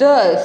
10،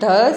10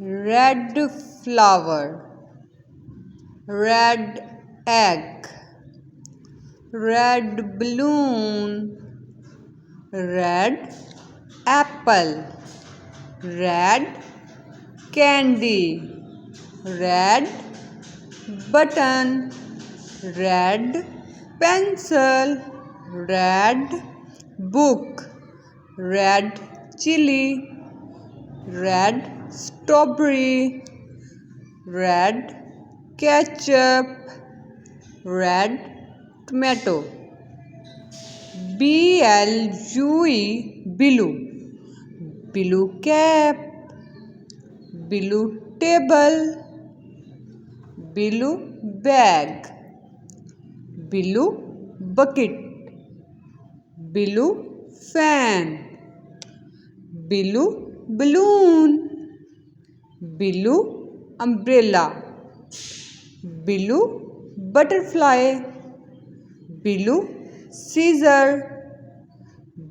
red flower, red egg, red balloon, red apple, red candy, red button, red pencil, red book, red chili, red strawberry, red ketchup, red tomato. BLUE, blue, blue cap, blue table, blue bag, blue bucket, blue fan, blue balloon, blue umbrella, blue butterfly, blue scissor,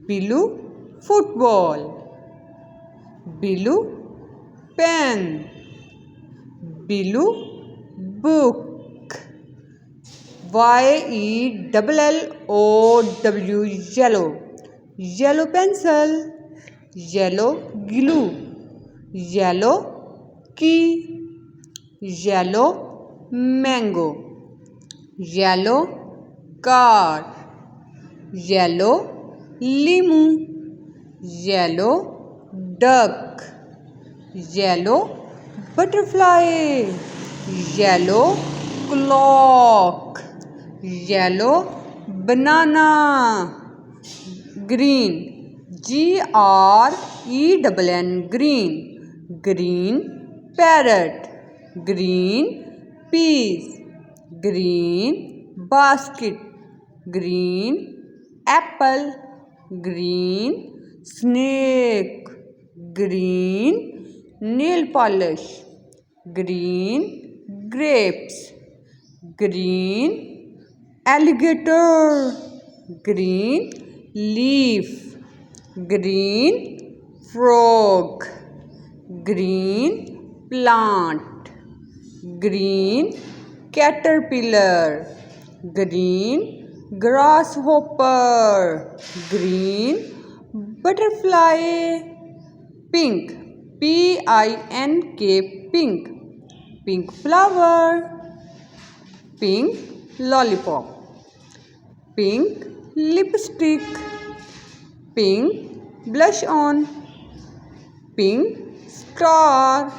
blue football, blue pen, blue book. YELLOW, yellow, yellow pencil, yellow glue, yellow key, yellow mango, yellow car, yellow limu, yellow duck, yellow butterfly, yellow clock, yellow banana, green, GREEN, green, green parrot, green peas, green basket, green apple, green snake, green nail polish, green grapes, green alligator, green leaf, green frog, green plant, green caterpillar, green grasshopper, green butterfly, pink, PINK, pink, pink flower, pink lollipop, pink lipstick, pink blush on, pink star,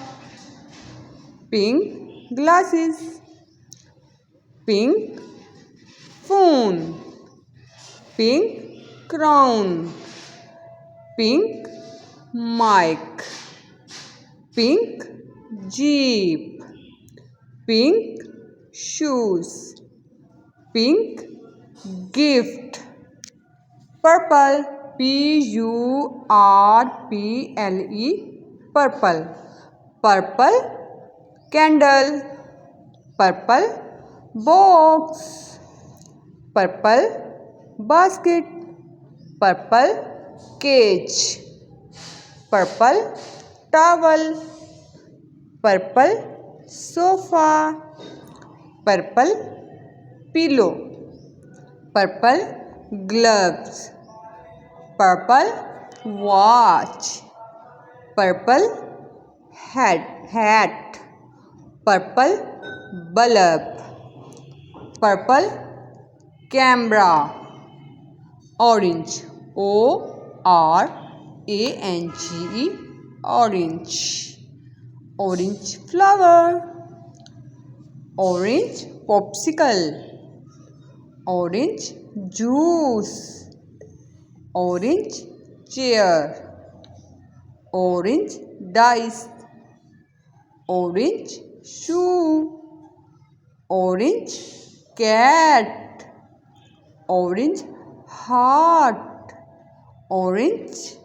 pink glasses, pink phone, pink crown, pink mic, pink jeep, pink shoes, pink gift, purple, PURPLE, purple, purple candle, purple box, purple basket, purple cage, purple towel, purple sofa, purple pillow, purple gloves, purple watch, purple hat, purple bulb, purple camera, orange, ORANGE, orange, orange flower, orange popsicle, orange juice, orange chair, orange dice, orange shoe, orange cat, orange heart, orange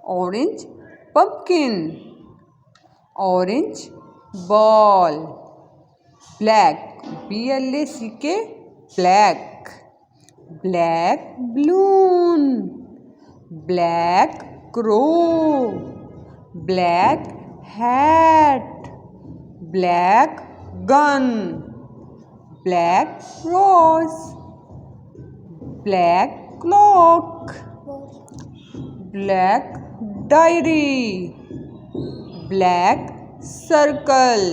orange pumpkin, orange ball, black, BLACK, black, black balloon, black crow, black hat, black gun, black rose, black clock, black diary, black circle,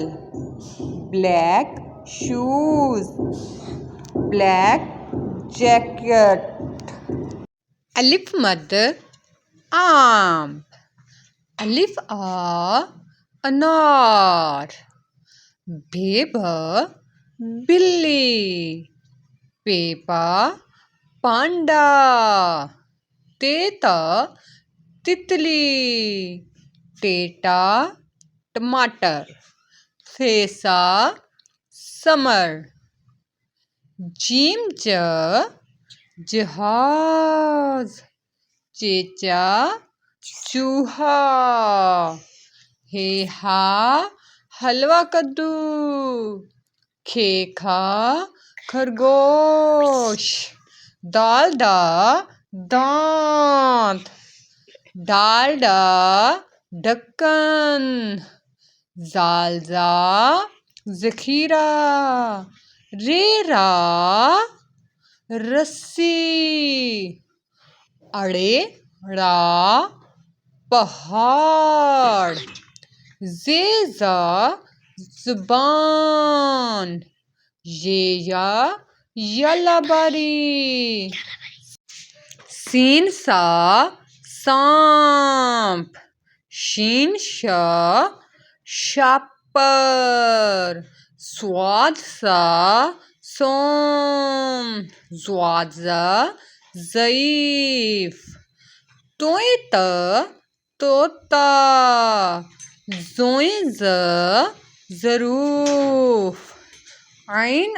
black shoes, black jacket. Alif mad आम, अलिफ अनार, babe बिल्ली, Peppa पांडा, तेता तितली, टेटा टमाटर, फेसा summer, gym जहाज, चेचा चूहा, हेहा हलवा कद्दू, खेखा खरगोश, दालडा दांत, डालडा ढक्कन, जालजा ज़ख़ीरा, रेरा रस्सी, अड़ेरा पहाड़, ज़ेज़ा ज़ुबान, येया यलाबारी, सीन सा सांप, शीन शापर, स्वाद सा सोम, ज़्वाद ज़ईफ, तोय तोता, ज़ोय ज़रूफ, ऐन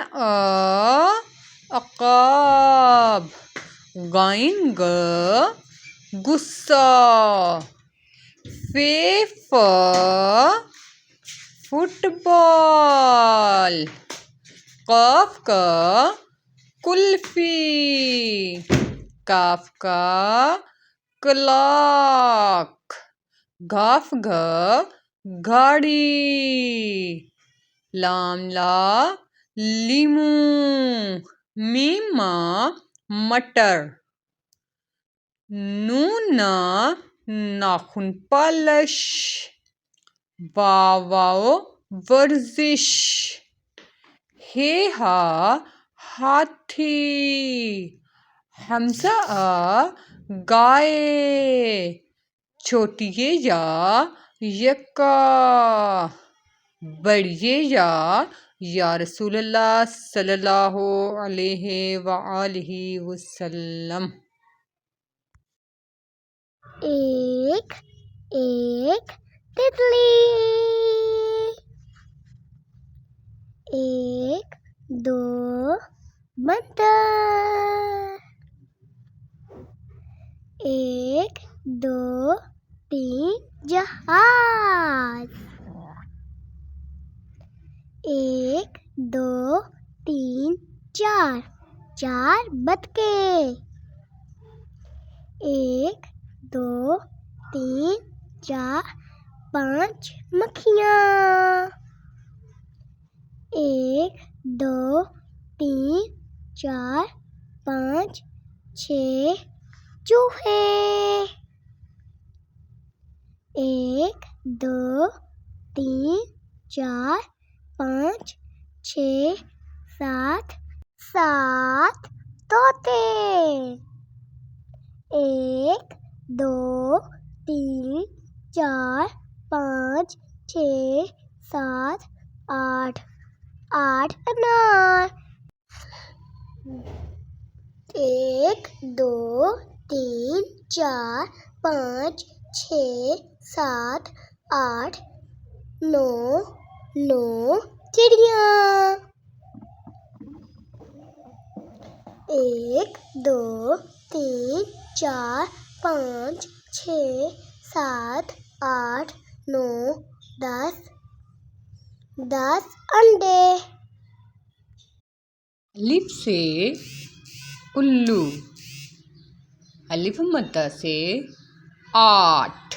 अक़ाब, गाइन गुस्सा, फेफ फुटबॉल, क़ाफ कुल्फ़ी, काफ क्लॉक, गाफ गाड़ी, लाम लीमू, मीम मटर, नून नाखून पालिश, वाव वर्जिश, हेहा हाथी, हमज़ा गाय, छोटी यक्का, बड़ी या रसूलल्लाह सल्लल्लाहु अलैहि वआलिहि वसल्लम। एक तितली, एक दो बंदर, एक दो तीन जहाज, एक दो तीन चार बतखें, एक दो तीन चार पाँच मक्खियाँ, एक दो तीन चार पाँच छः चूहे, एक दो तीन चार पाँच छः सात तोते, एक दो तीन चार पाँच छः सात आठ अनार, एक दो तीन चार पाँच छः सात आठ नौ चिड़िया, एक दो तीन चार पाँच छः सात आठ नौ 10 अंडे। अलिफ से उल्लू, अलिफ मद्दा से 8,